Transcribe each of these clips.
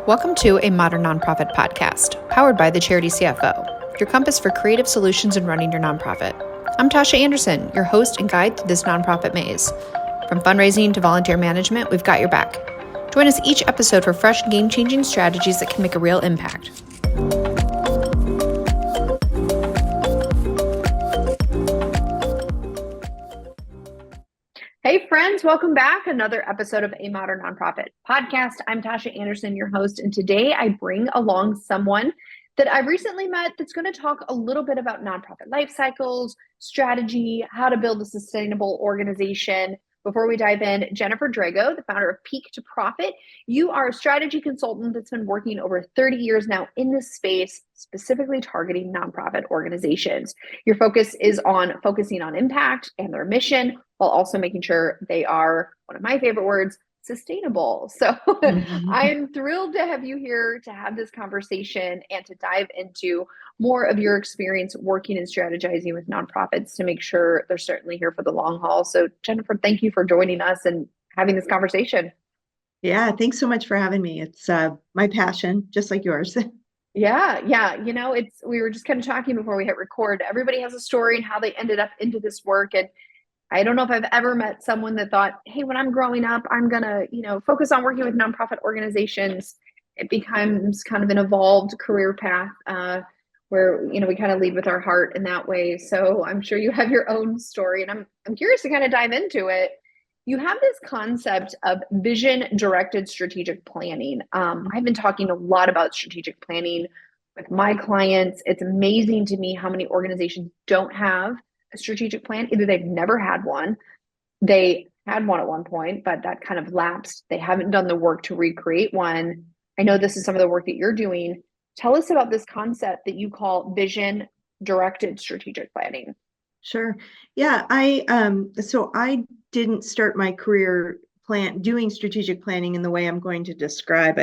Welcome to a Modern Nonprofit podcast, powered by the Charity CFO, your compass for creative solutions in running your nonprofit. I'm Tosha Anderson, your host and guide through this nonprofit maze. From fundraising to volunteer management, we've got your back. Join us each episode for fresh, game-changing strategies that can make a real impact. Hey friends, welcome back. Another episode of A Modern Nonprofit podcast. I'm Tosha Anderson, your host, and today I bring along someone that I recently met that's going to talk a little bit about nonprofit life cycles, strategy, how to build a sustainable organization. Before we dive in, Jennifer Drago, the founder of Peak to Profit. You are a strategy consultant that's been working over 30 years now in this space, specifically targeting nonprofit organizations. Your focus is on focusing on impact and their mission, while also making sure they are, one of my favorite words, sustainable. So I'm thrilled to have you here to have this conversation and to dive into more of your experience working and strategizing with nonprofits to make sure they're certainly here for the long haul. So Jennifer, thank you for joining us and having this conversation. Yeah, thanks so much for having me. It's my passion, just like yours. Yeah. You know, we were just kind of talking before we hit record. Everybody has a story and how they ended up into this work. And I don't know if I've ever met someone that thought, hey, when I'm growing up, I'm going to, focus on working with nonprofit organizations. It becomes kind of an evolved career path where, we kind of lead with our heart in that way. So I'm sure you have your own story, and I'm curious to kind of dive into it. You have this concept of vision-directed strategic planning. I've been talking a lot about strategic planning with my clients. It's amazing to me how many organizations don't have a strategic plan. Either they've never had one, they had one at one point, but that kind of lapsed. They haven't done the work to recreate one. I know this is some of the work that you're doing. Tell us about this concept that you call vision directed strategic planning. Sure. Yeah, so I didn't start my career doing strategic planning in the way I'm going to describe.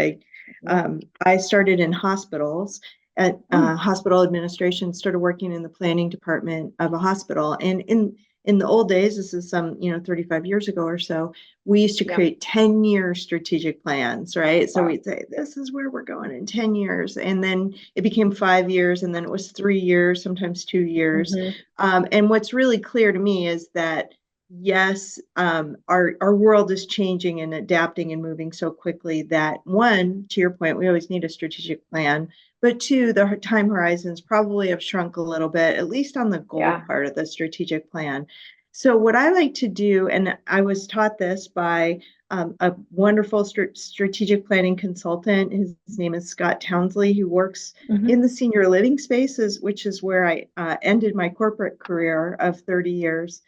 I started in hospitals at hospital administration, started working in the planning department of a hospital. And in the old days, this is 35 years ago or so, we used to create 10-year strategic plans, right? So we'd say, this is where we're going in 10 years. And then it became 5 years, and then it was 3 years, sometimes 2 years. And what's really clear to me is that, yes, our world is changing and adapting and moving so quickly that, one, to your point, we always need a strategic plan. But two, the time horizons probably have shrunk a little bit, at least on the goal part of the strategic plan. So what I like to do, and I was taught this by a wonderful strategic planning consultant. His name is Scott Townsley, who works in the senior living spaces, which is where I ended my corporate career of 30 years.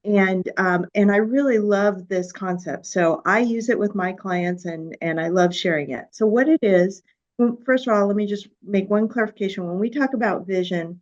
And I really love this concept. So I use it with my clients, and I love sharing it. So what it is, well, first of all, let me just make one clarification. When we talk about vision,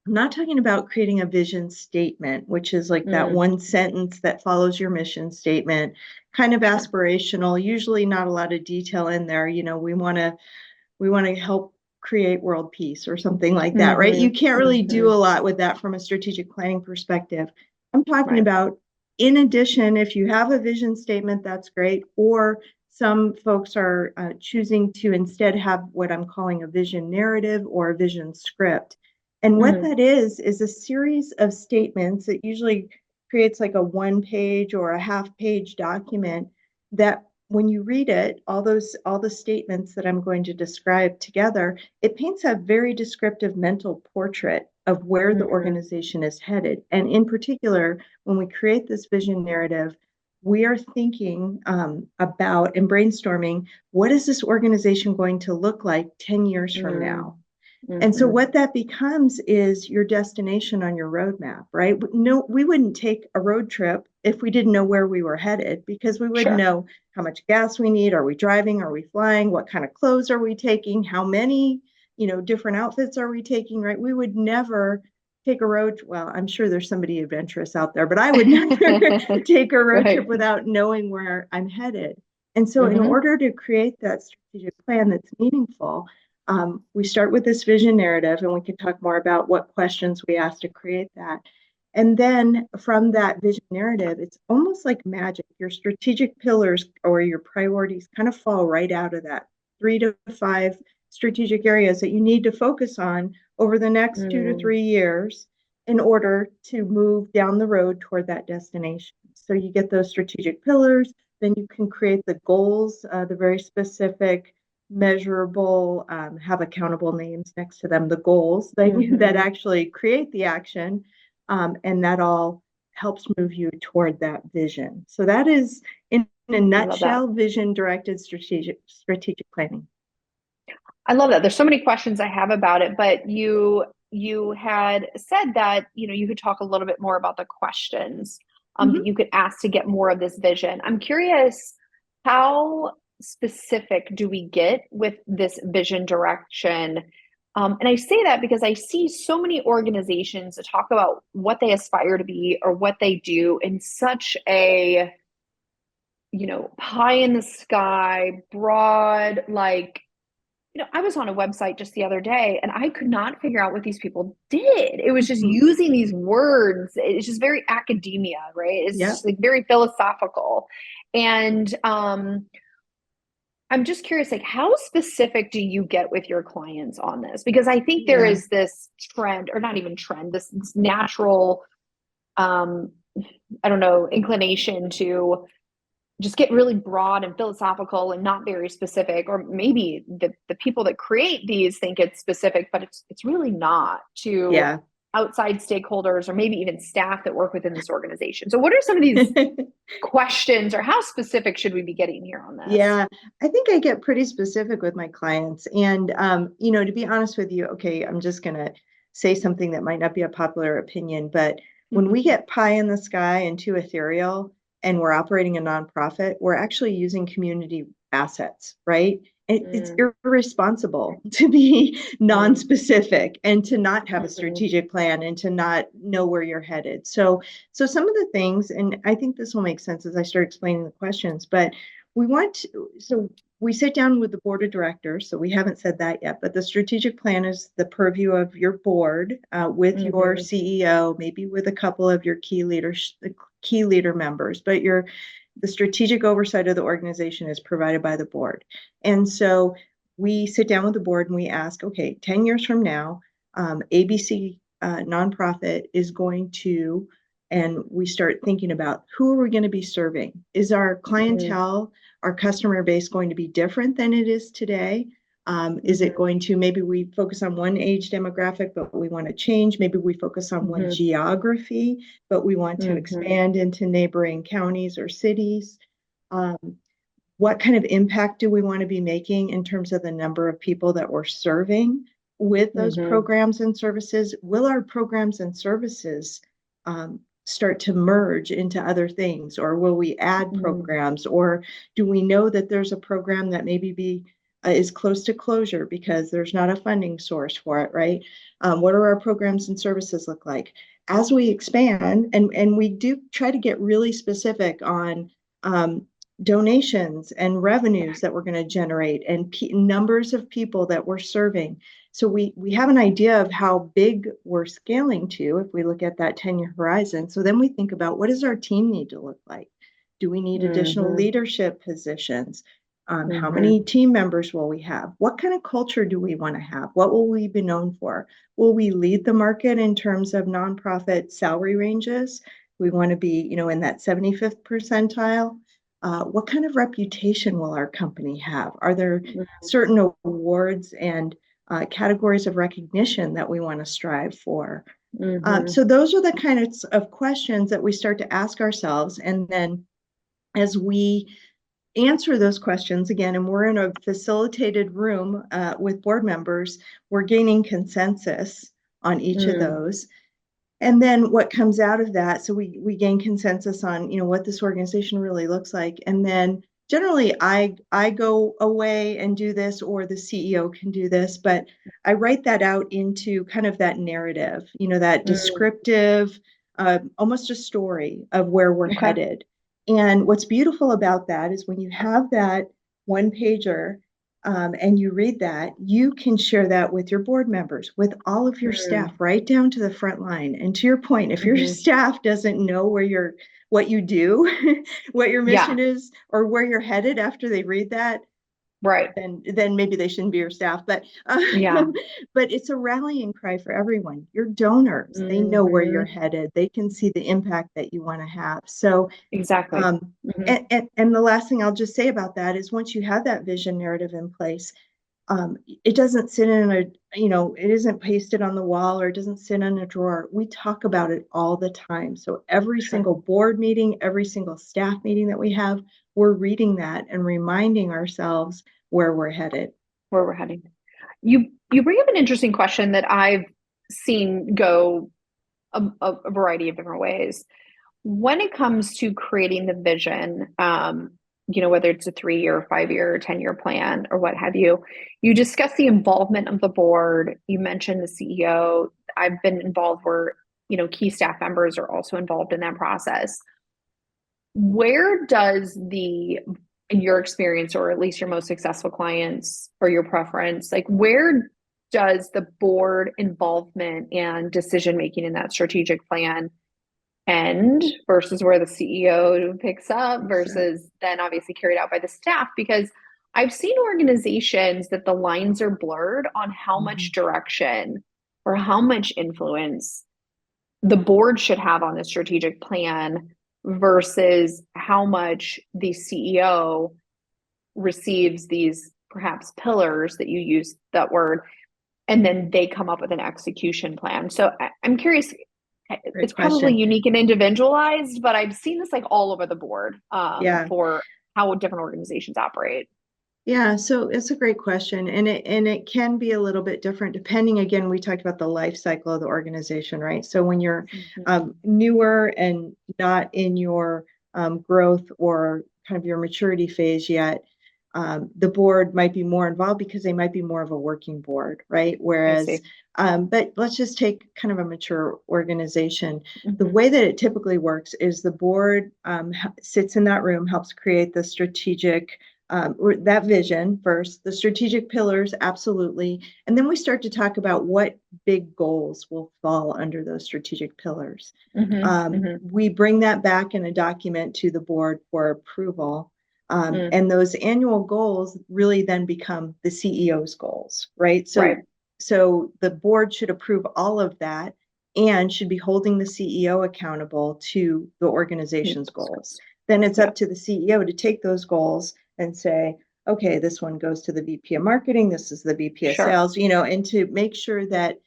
I'm not talking about creating a vision statement, which is like that one sentence that follows your mission statement, kind of aspirational, usually not a lot of detail in there. We want to help create world peace or something like that, right? You can't really do a lot with that from a strategic planning perspective. I'm talking about, in addition, if you have a vision statement, that's great. Or some folks are choosing to instead have what I'm calling a vision narrative or a vision script. And what that is a series of statements that usually creates like a 1-page or a half-page document that when you read it, all the statements that I'm going to describe together, it paints a very descriptive mental portrait of where the organization is headed. And in particular, when we create this vision narrative, we are thinking about and brainstorming, what is this organization going to look like 10 years from now? And so what that becomes is your destination on your roadmap, right? No, we wouldn't take a road trip if we didn't know where we were headed, because we wouldn't know how much gas we need. Are we driving? Are we flying? What kind of clothes are we taking? How many, different outfits are we taking, right? We would never take a road. Well, I'm sure there's somebody adventurous out there, but I would never take a road trip without knowing where I'm headed. And so in order to create that strategic plan that's meaningful, we start with this vision narrative, and we can talk more about what questions we ask to create that. And then from that vision narrative, it's almost like magic. Your strategic pillars or your priorities kind of fall right out of that 3 to 5 strategic areas that you need to focus on over the next 2 to 3 years in order to move down the road toward that destination. So you get those strategic pillars, then you can create the goals, the very specific, measurable, have accountable names next to them, the goals that actually create the action, and that all helps move you toward that vision. So that is, in a nutshell, vision-directed strategic planning. I love that. There's so many questions I have about it, but you had said that, you could talk a little bit more about the questions that you could ask to get more of this vision. I'm curious, how specific do we get with this vision direction? And I say that because I see so many organizations that talk about what they aspire to be or what they do in such a, pie in the sky, broad, like, I was on a website just the other day and I could not figure out what these people did. It was just using these words. It's just very academia, right? It's just like very philosophical. And I'm just curious, like, how specific do you get with your clients on this? Because I think there is this trend, or not even trend, this natural, I don't know, inclination to just get really broad and philosophical and not very specific. Or maybe the people that create these think it's specific, but it's really not to outside stakeholders or maybe even staff that work within this organization. So what are some of these questions, or how specific should we be getting here on this? Yeah, I think I get pretty specific with my clients. And, to be honest with you, okay, I'm just going to say something that might not be a popular opinion, but when we get pie in the sky and too ethereal and we're operating a nonprofit, we're actually using community assets, right? It's irresponsible to be non-specific and to not have a strategic plan and to not know where you're headed. So some of the things, and I think this will make sense as I start explaining the questions, but we sit down with the board of directors. So we haven't said that yet, but the strategic plan is the purview of your board, with your CEO, maybe with a couple of your key leader members, but the strategic oversight of the organization is provided by the board. And so we sit down with the board and we ask, okay, 10 years from now, ABC nonprofit is going to, and we start thinking about, who are we going to be serving? Is our clientele, our customer base, going to be different than it is today? Is it going to, maybe we focus on one age demographic, but we want to change? Maybe we focus on one geography, but we want to expand into neighboring counties or cities. What kind of impact do we want to be making in terms of the number of people that we're serving with those programs and services? Will our programs and services start to merge into other things, or will we add programs, or do we know that there's a program that maybe is close to closure because there's not a funding source for it, right? What do our programs and services look like as we expand? And we do try to get really specific on donations and revenues that we're going to generate and numbers of people that we're serving. So we have an idea of how big we're scaling to if we look at that 10-year horizon. So then we think about, what does our team need to look like? Do we need additional leadership positions? How many team members will we have? What kind of culture do we want to have? What will we be known for? Will we lead the market in terms of nonprofit salary ranges? We want to be, in that 75th percentile. What kind of reputation will our company have? Are there certain awards and categories of recognition that we want to strive for? So those are the kinds of questions that we start to ask ourselves. And then as we answer those questions again, and we're in a facilitated room with board members, we're gaining consensus on each of those. And then what comes out of that, so we gain consensus on, what this organization really looks like. And then generally I go away and do this, or the CEO can do this, but I write that out into kind of that narrative, that descriptive, almost a story of where we're headed. And what's beautiful about that is when you have that one pager and you read that, you can share that with your board members, with all of your staff, right down to the front line. And to your point, if your staff doesn't know what you do, what your mission is, or where you're headed after they read that, Right. then maybe they shouldn't be your staff. But Yeah. but it's a rallying cry for everyone. Your donors, they know where you're Hmm. headed. They can see the impact that you want to have. So Exactly. um, Hmm. and the last thing I'll just say about that is once you have that vision narrative in place, it doesn't sit in a, it isn't pasted on the wall or it doesn't sit in a drawer. We talk about it all the time. So every Sure. single board meeting, every single staff meeting that we have, we're reading that and reminding ourselves where we're headed. Where we're heading. You bring up an interesting question that I've seen go a variety of different ways. When it comes to creating the vision, whether it's a 3-year, 5-year, or 10-year plan or what have you, you discuss the involvement of the board. You mentioned the CEO. I've been involved where, key staff members are also involved in that process. Where does in your experience, or at least your most successful clients or your preference, like where does the board involvement and decision making in that strategic plan end versus where the CEO picks up versus then obviously carried out by the staff? Because I've seen organizations that the lines are blurred on how much Mhm. direction or how much influence the board should have on the strategic plan versus how much the CEO receives these perhaps pillars that you use that word, and then they come up with an execution plan. So I'm curious, Great it's probably question. unique and individualized, but I've seen this like all over the board Yeah. for how different organizations operate. Yeah, so it's a great question, and it can be a little bit different depending. Again, we talked about the life cycle of the organization, right? So when you're Mhm. newer and not in your growth or kind of your maturity phase yet, the board might be more involved because they might be more of a working board, right? I Whereas, see. but let's just take kind of a mature organization. The Hmm. way that it typically works is the board sits in that room, helps create the strategic that vision first, the strategic pillars, absolutely. And then we start to talk about what big goals will fall under those strategic pillars. Hmm. Hmm. We bring that back in a document to the board for approval. Mm. And those annual goals really then become the CEO's goals, right? Right. So the board should approve all of that and should be holding the CEO accountable to the Meet organization's those goals. goals. Then it's Yeah. up to the CEO to take those goals and say, okay, this one goes to the VP of marketing, this is the VP of Sure. sales, and to make sure that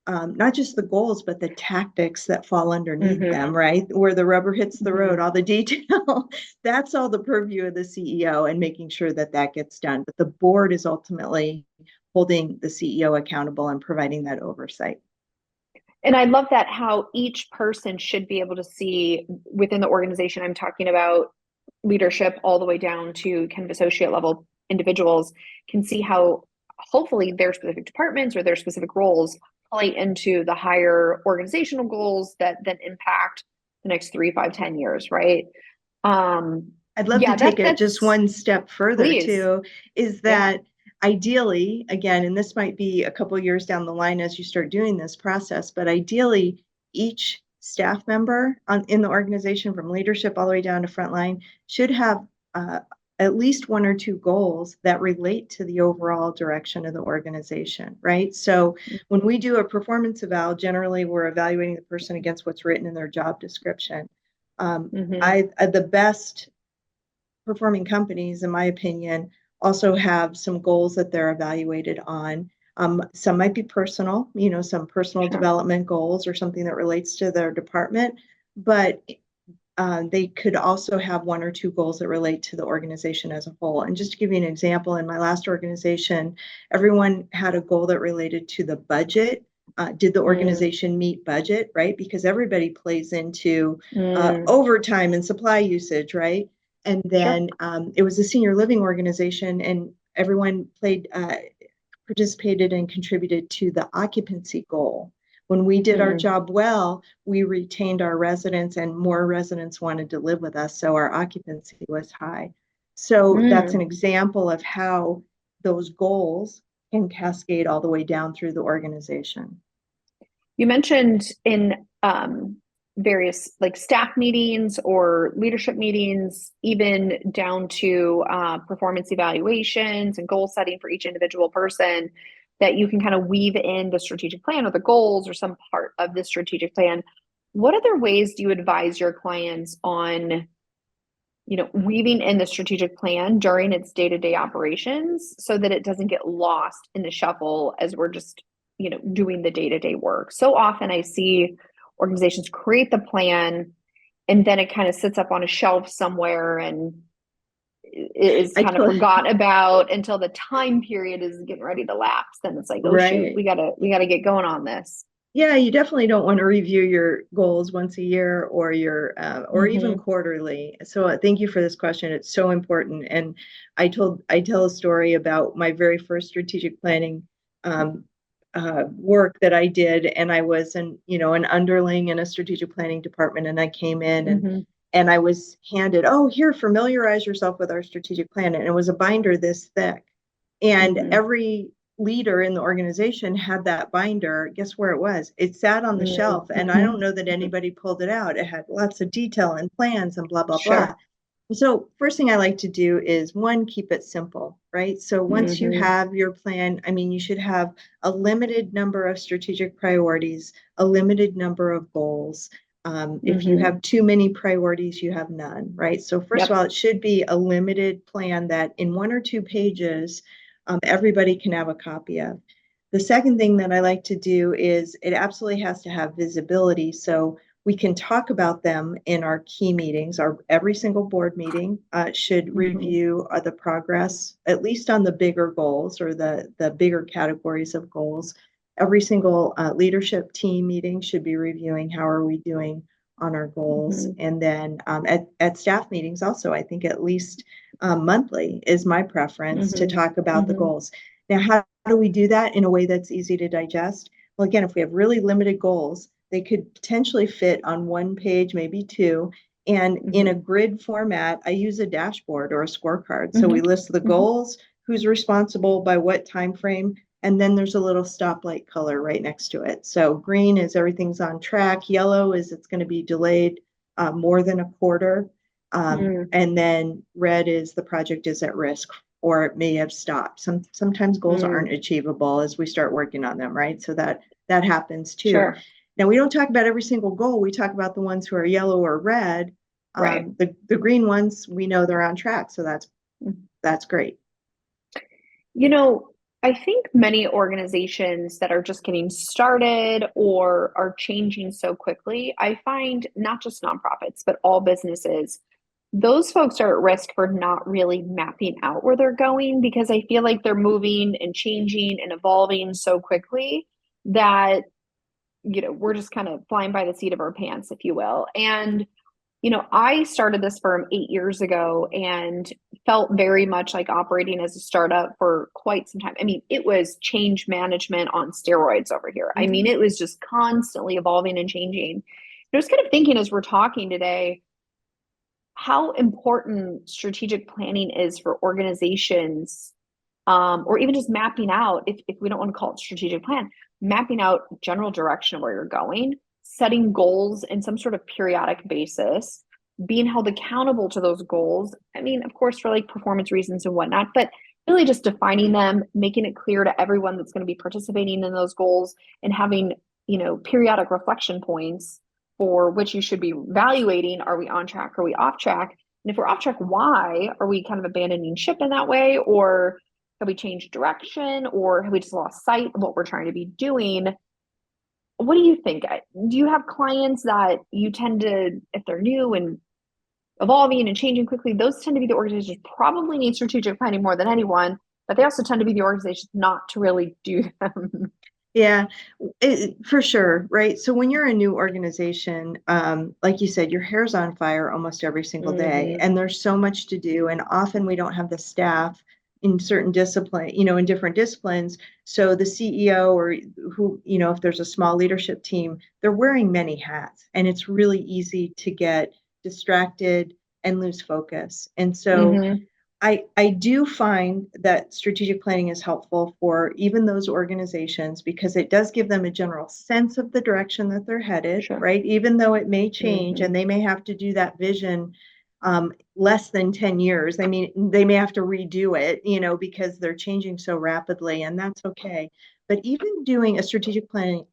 not just the goals, but the tactics that fall underneath Hmm. them, right? Where the rubber hits the road, Hmm. all the detail, that's all the purview of the CEO and making sure that that gets done. But the board is ultimately holding the CEO accountable and providing that oversight. And I love that how each person should be able to see within the organization. I'm talking about leadership all the way down to kind of associate level individuals can see how hopefully their specific departments or their specific roles play into the higher organizational goals that then impact the next 3, 5, 10 years, right? I'd love to Yeah, take it just that's one step further please. too, is Yeah. that ideally, again, and this might be a couple of years down the line as you start doing this process, but ideally, each staff member in the organization, from leadership all the way down to frontline, should have uh, at least one or two goals that relate to the overall direction of the organization, right? So when we do a performance eval, generally we're evaluating the person against what's written in their job description. Mm-hmm. The best performing companies, in my opinion, also have some goals that they're evaluated on. Some might be personal, some personal Sure. development goals or something that relates to their department, but they could also have one or two goals that relate to the organization as a whole. And just to give you an example, in my last organization, everyone had a goal that related to the budget. Did the Mm, organization meet budget, right? Because everybody plays into mm, overtime and supply usage, right? And sure. then it was a senior living organization, and everyone participated and contributed to the occupancy goal. When we did our Mm, job well, we retained our residents and more residents wanted to live with us. So our occupancy was high. So that's an mm. example of how those goals can cascade all the way down through the organization. You mentioned in um, various like staff meetings or leadership meetings, even down to performance evaluations and goal setting for each individual person, that you can kind of weave in the strategic plan or the goals or some part of the strategic plan. What other ways do you advise your clients on, weaving in the strategic plan during its day-to-day operations so that it doesn't get lost in the shuffle as we're just, doing the day-to-day work? So often I see organizations create the plan and then it kind of sits up on a shelf somewhere and is I kind of totally, forgotten about until the time period is getting ready to lapse. Then it's like, oh shoot, right. we gotta get going on this. Yeah, you definitely don't want to review your goals once a year or or even Mm-hmm. quarterly. So thank you for this question. It's so important. And I tell a story about my very first strategic planning um, work that I did, and I was an underling in a strategic planning department, and I came in Mm-hmm. and I was handed, oh, here, familiarize yourself with our strategic plan, and it was a binder this thick, and Mm-hmm. every leader in the organization had that binder. Guess where it was? It sat on the shelf, and I Mm-hmm. don't know that anybody pulled it out. It had lots of detail and plans and blah, blah, blah. Sure. So, first thing I like to do is one, keep it simple, right? So, once you Mm-hmm. have your plan, I mean, you should have a limited number of strategic priorities, a limited number of goals. If you Mm-hmm. have too many priorities, you have none, right? So, first of Yep. all, it should be a limited plan that in 1 or 2 pages, everybody can have a copy of. The second thing that I like to do is it absolutely has to have visibility. So, we can talk about them in our key meetings. Our every single board meeting should Mm-hmm. review the progress, at least on the bigger goals or the bigger categories of goals. Every single leadership team meeting should be reviewing how are we doing on our goals. Mm-hmm. And then at staff meetings also, I think at least monthly is my preference to Mm-hmm. talk about the Mm-hmm. goals. Now, how do we do that in a way that's easy to digest? Well, again, if we have really limited goals, they could potentially fit on 1 page, maybe two. And in a Mm-hmm. grid format, I use a dashboard or a scorecard. So Mm-hmm. we list the Mm-hmm. goals, who's responsible by what time frame, and then there's a little stoplight color right next to it. So green is everything's on track. Yellow is it's going to be delayed more than a quarter. And then red is the project is at risk or it may have stopped. Sometimes goals Mm-hmm. aren't achievable as we start working on them, right? So that happens too. Sure. Now we don't talk about every single goal. We talk about the ones who are yellow or red. Right. The green ones we know they're on track, so that's great. You know, I think many organizations that are just getting started or are changing so quickly, I find not just nonprofits, but all businesses, those folks are at risk for not really mapping out where they're going because I feel like they're moving and changing and evolving so quickly that, we're just kind of flying by the seat of our pants, if you will. And I started this firm 8 years ago and felt very much like operating as a startup for quite some time. I mean, it was change management on steroids over here. I mean, Mhm. it was just constantly evolving and changing. I was kind of thinking as we're talking today, how important strategic planning is for organizations, or even just mapping out, if we don't want to call it strategic plan, mapping out general direction of where you're going, setting goals in some sort of periodic basis, being held accountable to those goals. I mean, of course, for like performance reasons and whatnot, but really just defining them, making it clear to everyone that's going to be participating in those goals, and having, periodic reflection points for which you should be evaluating, are we on track, are we off track? And if we're off track, why? Are we kind of abandoning ship in that way? Or have we changed direction? Or have we just lost sight of what we're trying to be doing? What do you think? Do you have clients that you tend to, if they're new and evolving and changing quickly, those tend to be the organizations probably need strategic planning more than anyone, but they also tend to be the organizations not to really do them. Yeah, for sure, right? So when you're a new organization, like you said, your hair's on fire almost every single day, Mm-hmm. and there's so much to do, and often we don't have the staff in certain discipline, in different disciplines. So the CEO or who, if there's a small leadership team, they're wearing many hats, and it's really easy to get distracted and lose focus. And so Mm-hmm. I do find that strategic planning is helpful for even those organizations because it does give them a general sense of the direction that they're headed, Sure. right? Even though it may change Mm-hmm. and they may have to do that vision less than 10 years. I mean, they may have to redo it, because they're changing so rapidly, and that's okay. But even doing a strategic plan,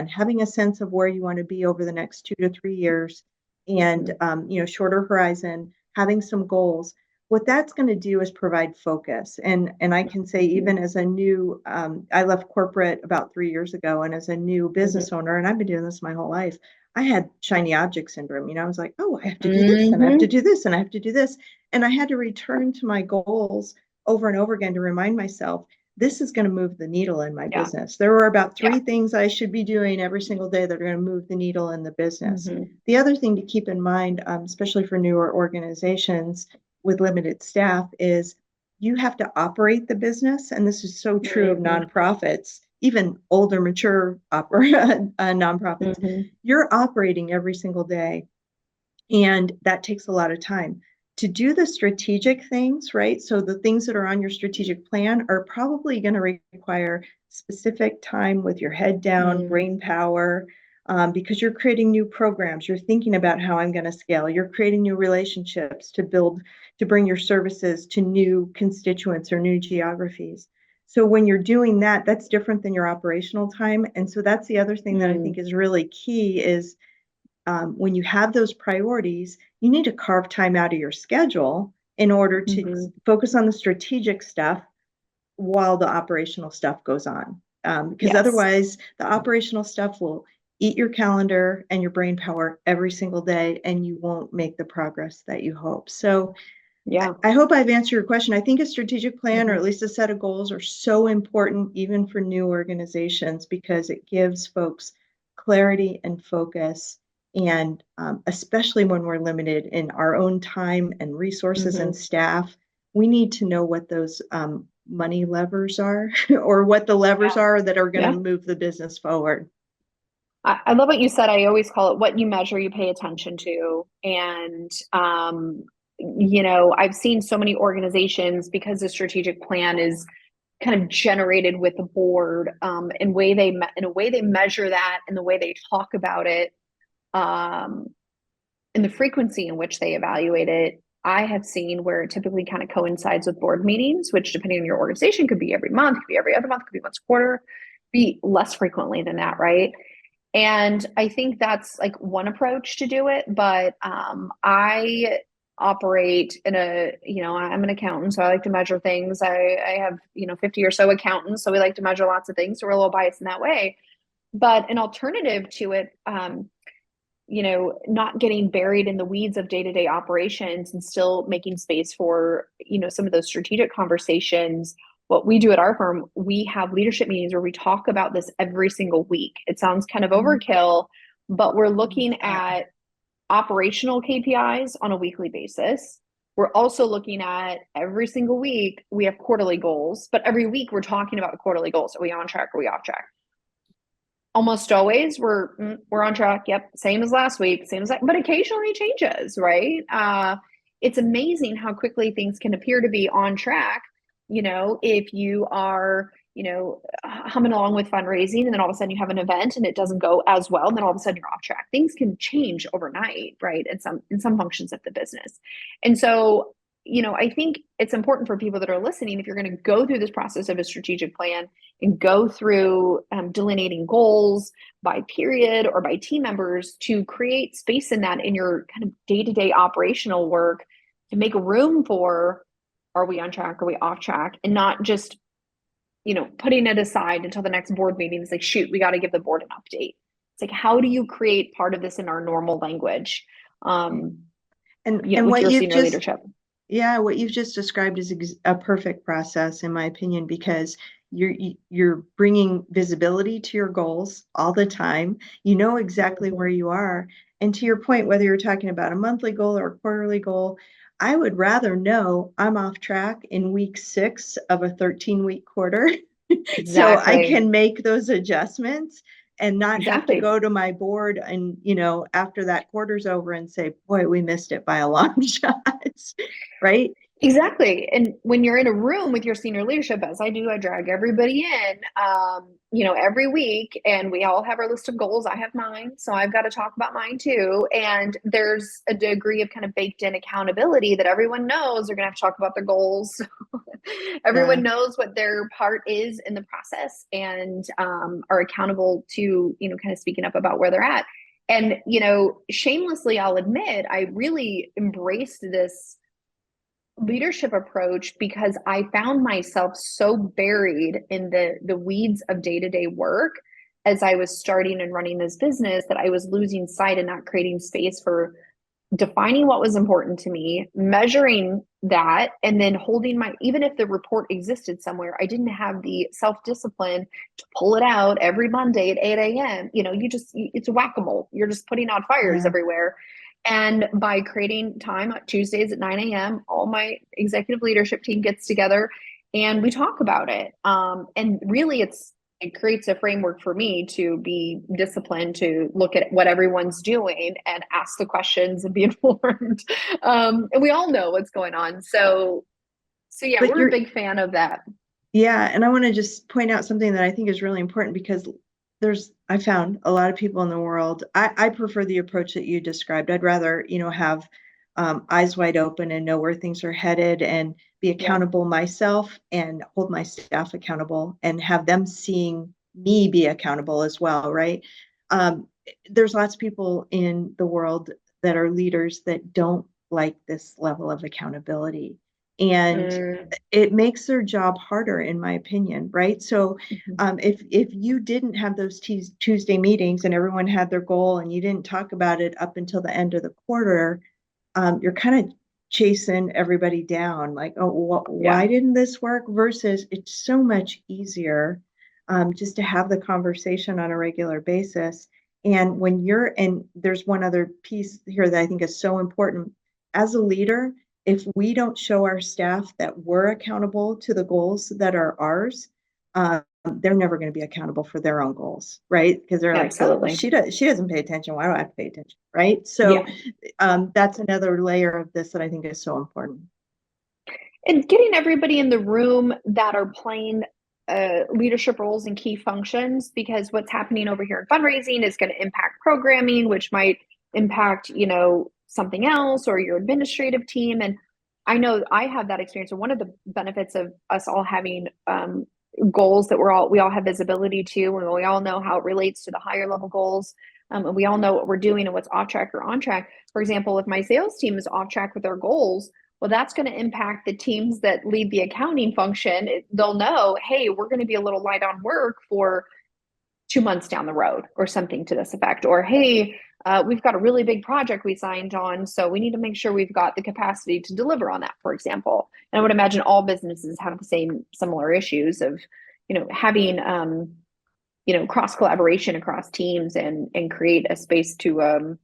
having a sense of where you want to be over the next 2 to 3 years and, shorter horizon, having some goals, what that's going to do is provide focus. And I can say, Mm-hmm. even as a new, I left corporate about 3 years ago, and as a new business owner, and I've been doing this my whole life, I had shiny object syndrome. I was like, oh, I have to do this, and I have to Mm-hmm. do this, and I have to do this. And I had to return to my goals over and over again to remind myself, this is going to move the needle in my Yeah. business. There were about Yeah. 3 things I should be doing every single day that are going to move the needle in the business. Mm-hmm. The other thing to keep in mind, especially for newer organizations with limited staff, is you have to operate the business. And this is so true of Mm-hmm. nonprofits, even older, mature nonprofits. Mm-hmm. You're operating every single day, and that takes a lot of time to do the strategic things, right? So the things that are on your strategic plan are probably going to require specific time with your head down, Mm-hmm. brain power, because you're creating new programs. You're thinking about how I'm going to scale. You're creating new relationships to build, to bring your services to new constituents or new geographies. So when you're doing that, that's different than your operational time. And so that's the other thing that I think is really key is when you have those priorities, you need to carve time out of your schedule in order to Mm-hmm. focus on the strategic stuff while the operational stuff goes on. Because Yes. otherwise, the operational stuff will eat your calendar and your brain power every single day, and you won't make the progress that you hope. So Yeah. I hope I've answered your question. I think a strategic plan, or Mm-hmm. at least a set of goals, are so important even for new organizations because it gives folks clarity and focus. And especially when we're limited in our own time and resources and Mm-hmm. staff, we need to know what those money levers are or what the levers Yeah. are that are going to Yeah. move the business forward. I love what you said. I always call it what you measure, you pay attention to. And, I've seen so many organizations because the strategic plan is kind of generated with the board, in a way they measure that and the way they talk about it, um, and the frequency in which they evaluate it. I have seen where it typically kind of coincides with board meetings, which depending on your organization could be every month, could be every other month, could be once a quarter, be less frequently than that, right? And I think that's like one approach to do it. But I operate in I'm an accountant, so I like to measure things. I have, 50 or so accountants, so we like to measure lots of things. So we're a little biased in that way. But an alternative to it, not getting buried in the weeds of day-to-day operations and still making space for, some of those strategic conversations. What we do at our firm, we have leadership meetings where we talk about this every single week. It sounds kind of overkill, but we're looking at operational KPIs on a weekly basis. We're also looking at every single week, we have quarterly goals, but every week we're talking about the quarterly goals. Are we on track? Are we off track? Almost always we're on track. Yep, same as last week, same as that, but occasionally changes, right? It's amazing how quickly things can appear to be on track. If you are, humming along with fundraising, and then all of a sudden you have an event and it doesn't go as well, and then all of a sudden you're off track. Things can change overnight, right? In some functions of the business, and so I think it's important for people that are listening, if you're going to go through this process of a strategic plan and go through delineating goals by period or by team members, to create space in that in your kind of day-to-day operational work, to make room for, are we on track, are we off track, and not just putting it aside until the next board meeting. It's like, shoot, we got to give the board an update. It's like, how do you create part of this in our normal language, And with what your you've senior just leadership? Yeah, what you've just described is a perfect process, in my opinion, because you're bringing visibility to your goals all the time. You know exactly where Mm-hmm. you are. And to your point, whether you're talking about a monthly goal or a quarterly goal, I would rather know I'm off track in week 6 of a 13-week quarter so I Exactly. can make those adjustments and not have to Exactly. go to my board and, after that quarter's over and say, boy, we missed it by a long shot, right? Exactly. And when you're in a room with your senior leadership, as I do, I drag everybody in, every week, and we all have our list of goals. I have mine, so I've got to talk about mine too. And there's a degree of kind of baked in accountability that everyone knows they're going to have to talk about their goals. Yeah. Everyone knows what their part is in the process and are accountable to, kind of speaking up about where they're at. And, shamelessly, I'll admit, I really embraced this leadership approach because I found myself so buried in the weeds of day-to-day work as I was starting and running this business that I was losing sight and not creating space for defining what was important to me, measuring that, and then holding my, even if the report existed somewhere, I didn't have the self-discipline to pull it out every Monday at 8 a.m. It's whack-a-mole. You're just putting out fires Yeah. everywhere. And by creating time on Tuesdays at 9 a.m., all my executive leadership team gets together and we talk about it. And really, it creates a framework for me to be disciplined, to look at what everyone's doing and ask the questions and be informed. And we all know what's going on. So yeah, But we're a you're, big fan of that. yeah, and I want to just point out something that I think is really important because I found a lot of people in the world. I prefer the approach that you described. I'd rather, have eyes wide open and know where things are headed and be Yeah. accountable myself and hold my staff accountable and have them seeing me be accountable as well, right? Um, there's lots of people in the world that are leaders that don't like this level of accountability. And Mm, it makes their job harder, in my opinion, right? So mhm. if you didn't have those Tuesday meetings and everyone had their goal and you didn't talk about it up until the end of the quarter, you're kind of chasing everybody down, like, oh, Yeah. why didn't this work? Versus it's so much easier just to have the conversation on a regular basis. And there's one other piece here that I think is so important. As a leader, if we don't show our staff that we're accountable to the goals that are ours, they're never going to be accountable for their own goals, right? Because they're like, oh, Absolutely. she doesn't pay attention. Why do I have to pay attention, right? So Yeah. that's another layer of this that I think is so important. And getting everybody in the room that are playing leadership roles and key functions, because what's happening over here in fundraising is going to impact programming, which might impact, something else or your administrative team. And I know I have that experience. And one of the benefits of us all having goals that we all have visibility to, and we all know how it relates to the higher level goals. And we all know what we're doing and what's off track or on track. For example, if my sales team is off track with their goals, well, that's going to impact the teams that lead the accounting function. They'll know, hey, we're going to be a little light on work for 2 months down the road or something to this effect. Or, hey, we've got a really big project we signed on, so we need to make sure we've got the capacity to deliver on that, for example. And I would imagine all businesses have the same similar issues of, having, cross collaboration across teams and create a space to,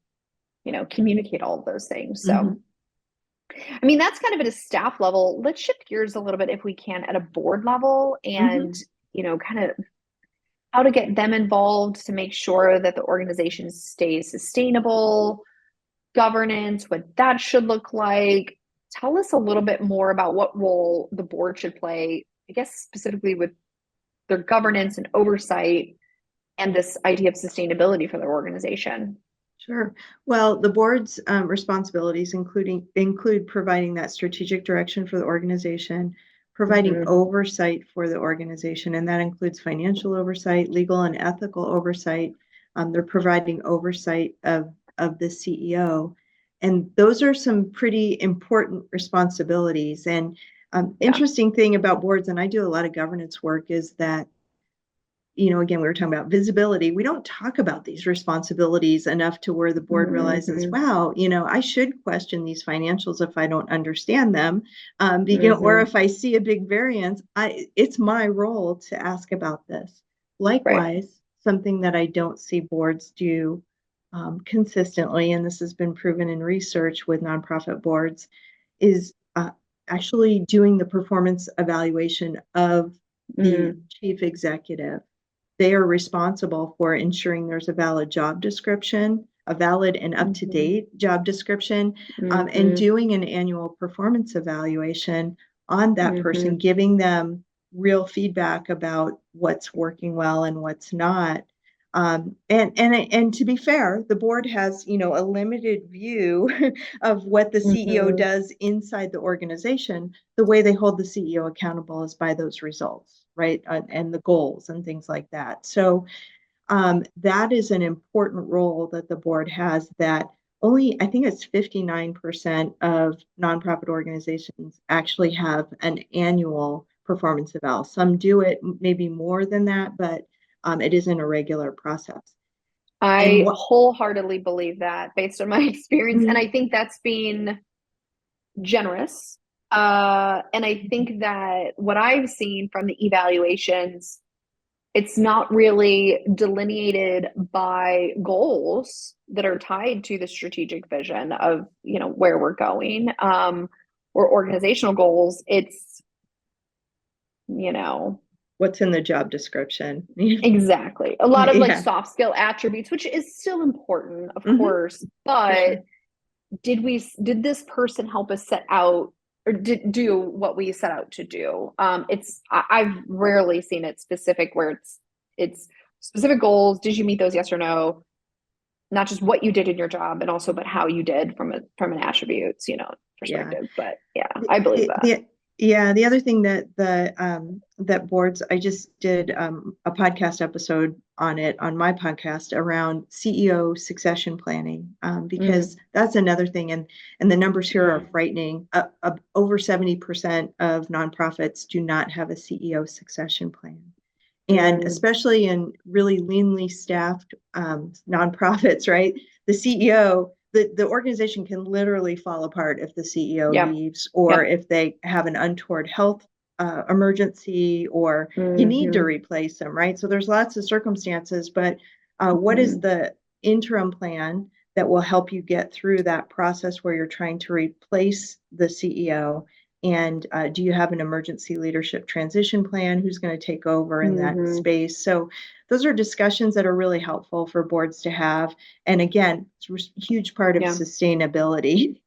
communicate all of those things. So, Mhm. I mean, that's kind of at a staff level. Let's shift gears a little bit if we can at a board level Mhm. and, kind of how to get them involved to make sure that the organization stays sustainable, governance, what that should look like. Tell us a little bit more about what role the board should play, I guess, specifically with their governance and oversight and this idea of sustainability for their organization. Sure. Well, the board's responsibilities include providing that strategic direction for the organization, providing Mm-hmm. oversight for the organization, and that includes financial oversight, legal and ethical oversight. They're providing oversight of the CEO, and those are some pretty important responsibilities. And Yeah. interesting thing about boards, and I do a lot of governance work, is that again, we were talking about visibility. We don't talk about these responsibilities enough to where the board realizes, Mm-hmm. wow, I should question these financials if I don't understand them. Or Mm-hmm. if I see a big variance, it's my role to ask about this. Right. Likewise, something that I don't see boards do consistently, and this has been proven in research with nonprofit boards, is actually doing the performance evaluation of the Mm, chief executive. They are responsible for ensuring there's a valid job description, a valid and up-to-date job description, and doing an annual performance evaluation on that person, giving them real feedback about what's working well and what's not. And to be fair, the board has, a limited view of what the CEO does inside the organization. The way they hold the CEO accountable is by those results, right? And the goals and things like that. So that is an important role that the board has, that only, I think it's 59% of nonprofit organizations actually have an annual performance eval. Some do it maybe more than that, but it isn't a regular process. I wholeheartedly believe that based on my experience. And I think that's being generous. And I think that what I've seen from the evaluations, it's not really delineated by goals that are tied to the strategic vision of, where we're going, or organizational goals. It's, what's in the job description. Exactly. A lot of like soft skill attributes, which is still important, of course, but sure. did this person help us set out or do what we set out to do? I've rarely seen it specific where it's specific goals. Did you meet those? Yes or no? Not just what you did in your job, and also but how you did from an attributes, perspective. But yeah, I believe that. The other thing that that boards, I just did a podcast episode on it on my podcast around CEO succession planning, because that's another thing, and the numbers here are frightening. Over 70% of nonprofits do not have a CEO succession plan. And especially in really leanly staffed nonprofits, right? The CEO, the organization can literally fall apart if the CEO leaves, or if they have an untoward health emergency, or you need to replace them, right? So there's lots of circumstances, but what is the interim plan that will help you get through that process where you're trying to replace the CEO? And do you have an emergency leadership transition plan? Who's going to take over in that space? So those are discussions that are really helpful for boards to have. And again, it's a huge part of sustainability.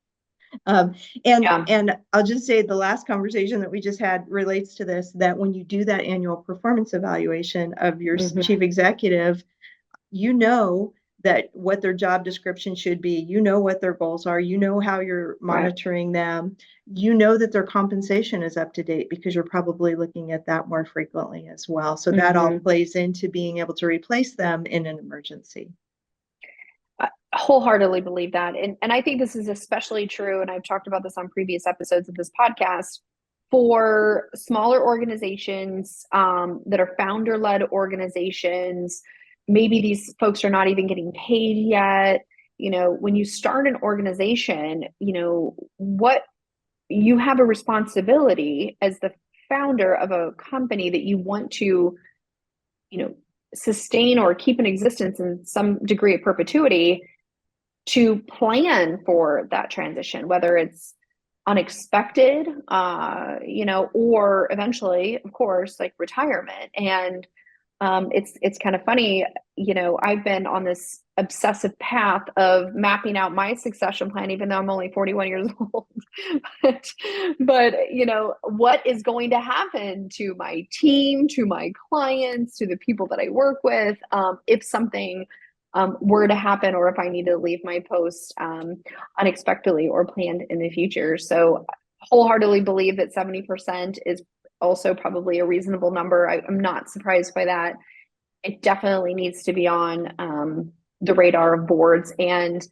And I'll just say the last conversation that we just had relates to this, that when you do that annual performance evaluation of your chief executive, that what their job description should be, what their goals are, how you're monitoring them, that their compensation is up to date, because you're probably looking at that more frequently as well. So that all plays into being able to replace them in an emergency. I wholeheartally believe that. And I think this is especially true, and I've talked about this on previous episodes of this podcast, for smaller organizations that are founder-led organizations. Maybe these folks are not even getting paid yet. When you start an organization, what you have a responsibility as the founder of a company that you want to, sustain or keep in existence in some degree of perpetuity, to plan for that transition, whether it's unexpected, or eventually, of course, like retirement. And it's kind of funny, I've been on this obsessive path of mapping out my succession plan, even though I'm only 41 years old. but what is going to happen to my team, to my clients, to the people that I work with, if something were to happen, or if I need to leave my post unexpectedly or planned in the future. So wholeheartedly believe that 70% is also probably a reasonable number. I'm not surprised by that. It definitely needs to be on the radar of boards. And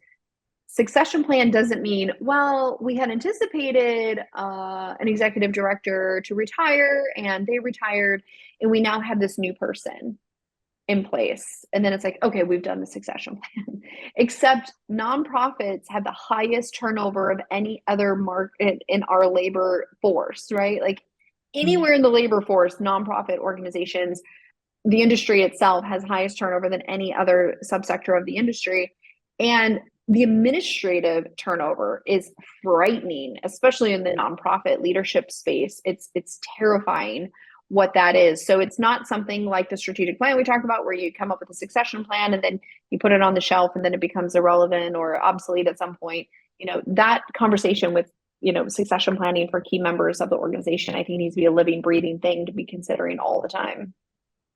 succession plan doesn't mean, well, we had anticipated an executive director to retire and they retired and we now have this new person in place. And then it's like, okay, we've done the succession plan. Except nonprofits have the highest turnover of any other market in our labor force, right? Like anywhere in the labor force, nonprofit organizations, the industry itself has highest turnover than any other subsector of the industry. And the administrative turnover is frightening, especially in the nonprofit leadership space. It's terrifying what that is. So it's not something like the strategic plan we talked about where you come up with a succession plan and then you put it on the shelf and then it becomes irrelevant or obsolete at some point. That conversation with, succession planning for key members of the organization, I think needs to be a living, breathing thing to be considering all the time.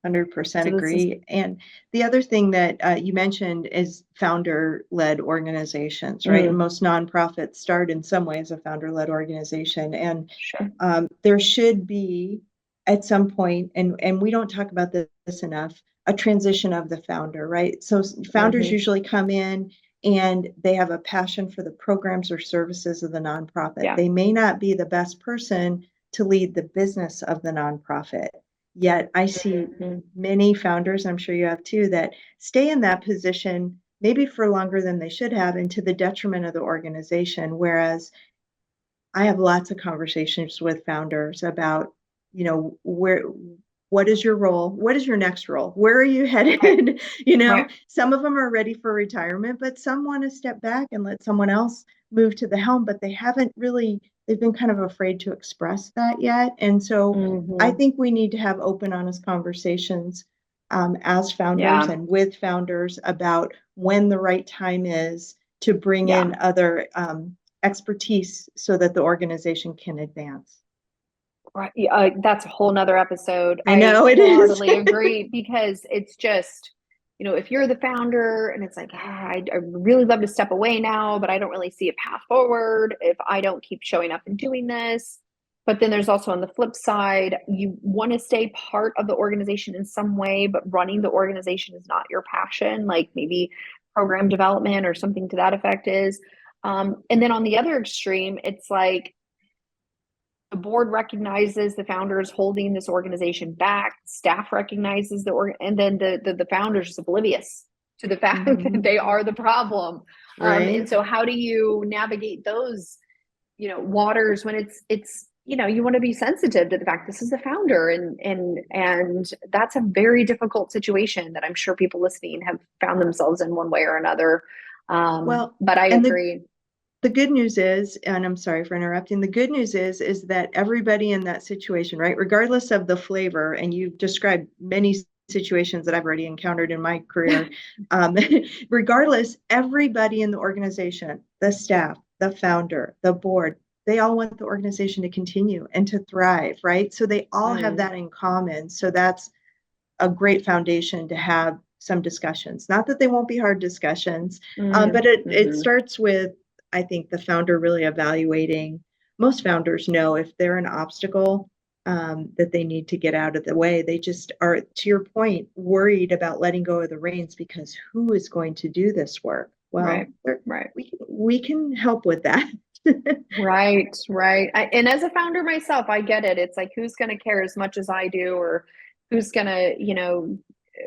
100% So this is, agree. And the other thing that you mentioned is founder-led organizations, right? And most nonprofits start in some way as a founder-led organization. And sure. there should be at some point, and we don't talk about this enough, a transition of the founder, right? So founders usually come in and they have a passion for the programs or services of the nonprofit. Yeah. They may not be the best person to lead the business of the nonprofit. Yet I see many founders, I'm sure you have too, that stay in that position maybe for longer than they should have and to the detriment of the organization. Whereas I have lots of conversations with founders about, what is your role? What is your next role? Where are you headed? Right. Some of them are ready for retirement, but some want to step back and let someone else move to the helm, but they've been kind of afraid to express that yet. And so I think we need to have open, honest conversations as founders and with founders about when the right time is to bring in other expertise so that the organization can advance. Right. That's a whole nother episode. I know it is. I totally agree because it's just, if you're the founder and it's like, I really love to step away now, but I don't really see a path forward if I don't keep showing up and doing this. But then there's also on the flip side, you want to stay part of the organization in some way, but running the organization is not your passion, like maybe program development or something to that effect is. And then on the other extreme, it's like, the board recognizes the founders holding this organization back. Staff recognizes and then the founders is oblivious to the fact that they are the problem. Right. And so how do you navigate those, waters when it's you want to be sensitive to the fact this is the founder and that's a very difficult situation that I'm sure people listening have found themselves in one way or another. But I agree. The good news is, and I'm sorry for interrupting, the good news is that everybody in that situation, right, regardless of the flavor, and you've described many situations that I've already encountered in my career, regardless, everybody in the organization, the staff, the founder, the board, they all want the organization to continue and to thrive, right? So they all have that in common. So that's a great foundation to have some discussions. Not that they won't be hard discussions, but it starts with, I think, the founder really evaluating. Most founders know if they're an obstacle that they need to get out of the way. They just are, to your point, worried about letting go of the reins because who is going to do this work? Well, right. We can help with that. Right. And as a founder myself, I get it. It's like, who's going to care as much as I do, or who's going to,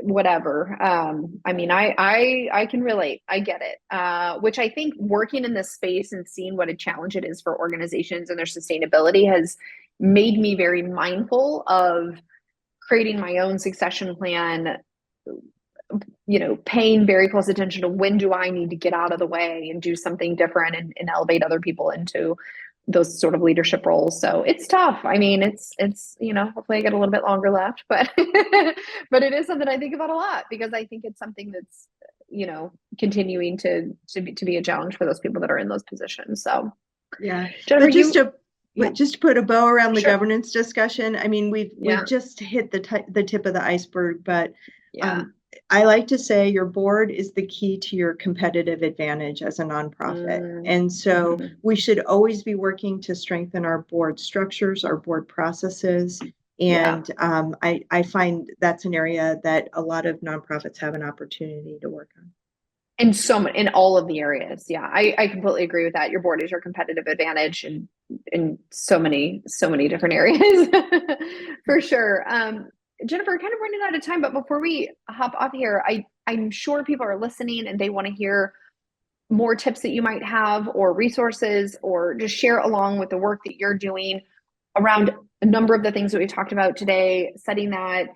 whatever. I mean, I can relate. I get it. Which I think working in this space and seeing what a challenge it is for organizations and their sustainability has made me very mindful of creating my own succession plan, paying very close attention to when do I need to get out of the way and do something different and elevate other people into those sort of leadership roles. So it's tough. I mean, it's hopefully I get a little bit longer left, but but it is something I think about a lot because I think it's something that's continuing to be a challenge for those people that are in those positions. So yeah, Jennifer, just to put a bow around the governance discussion. I mean, we've just hit the tip of the iceberg, but I like to say your board is the key to your competitive advantage as a nonprofit. And so we should always be working to strengthen our board structures, our board processes. And I find that's an area that a lot of nonprofits have an opportunity to work on. In all of the areas. Yeah, I completely agree with that. Your board is your competitive advantage in so many different areas for sure. Jennifer, kind of running out of time, but before we hop off here, I'm sure people are listening and they want to hear more tips that you might have or resources or just share along with the work that you're doing around a number of the things that we talked about today, setting that,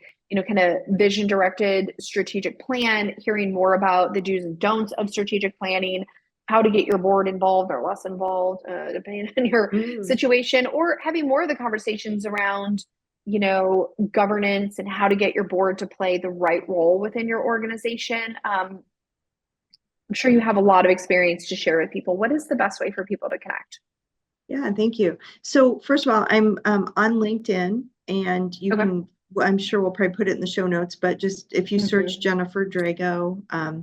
kind of vision directed strategic plan, hearing more about the do's and don'ts of strategic planning, how to get your board involved or less involved, depending on your situation, or having more of the conversations around, governance and how to get your board to play the right role within your organization. I'm sure you have a lot of experience to share with people. What is the best way for people to connect? Yeah, thank you. So first of all, I'm on LinkedIn, and you Okay. can, I'm sure we'll probably put it in the show notes, but just if you search Jennifer Drago,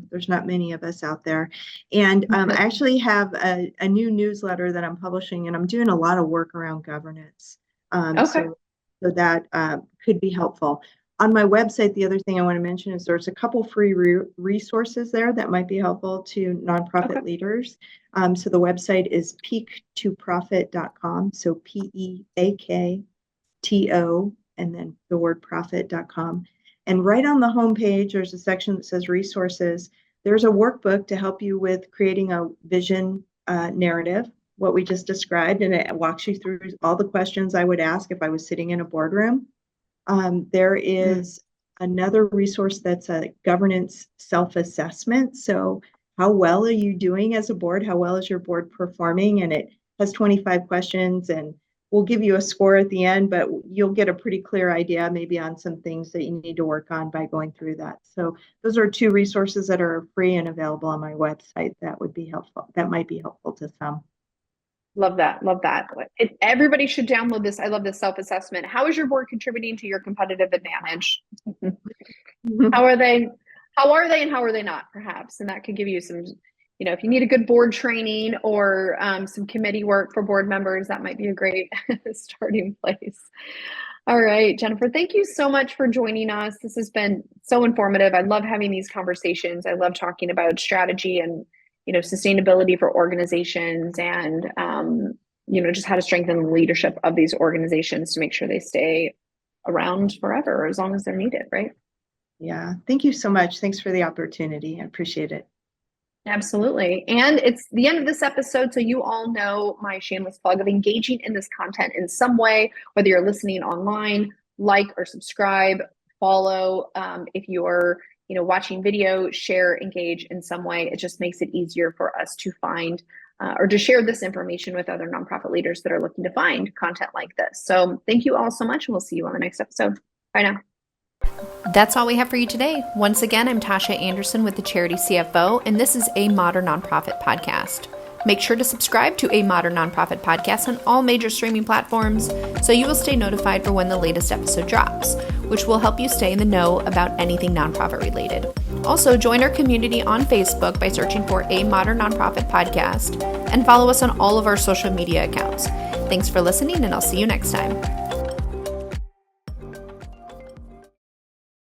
there's not many of us out there. And I actually have a new newsletter that I'm publishing, and I'm doing a lot of work around governance. Okay. So that could be helpful. On my website, the other thing I want to mention is there's a couple free resources there that might be helpful to nonprofit leaders. So the website is peaktoprofit.com. So PEAKTO and then the word profit.com. And right on the homepage, there's a section that says resources. There's a workbook to help you with creating a vision narrative, what we just described, and it walks you through all the questions I would ask if I was sitting in a boardroom. There is another resource that's a governance self-assessment. So how well are you doing as a board? How well is your board performing? And it has 25 questions, and we'll give you a score at the end, but you'll get a pretty clear idea maybe on some things that you need to work on by going through that. So those are two resources that are free and available on my website that would be helpful. That might be helpful to some. Love that. Love that. Everybody should download this. I love this self-assessment. How is your board contributing to your competitive advantage? How are they and how are they not, perhaps? And that could give you some, if you need a good board training or some committee work for board members, that might be a great starting place. All right, Jennifer, thank you so much for joining us. This has been so informative. I love having these conversations. I love talking about strategy and sustainability for organizations and, just how to strengthen the leadership of these organizations to make sure they stay around forever, as long as they're needed, right? Yeah, thank you so much. Thanks for the opportunity. I appreciate it. Absolutely. And it's the end of this episode, so you all know my shameless plug of engaging in this content in some way, whether you're listening online, like or subscribe, follow. If you're watching video, share, engage in some way. It just makes it easier for us to find or to share this information with other nonprofit leaders that are looking to find content like this. So thank you all so much, and we'll see you on the next episode. Bye now. That's all we have for you today. Once again, I'm Tosha Anderson with the Charity CFO, and this is A Modern Nonprofit Podcast. Make sure to subscribe to A Modern Nonprofit Podcast on all major streaming platforms so you will stay notified for when the latest episode drops, which will help you stay in the know about anything nonprofit related. Also, join our community on Facebook by searching for A Modern Nonprofit Podcast and follow us on all of our social media accounts. Thanks for listening, and I'll see you next time.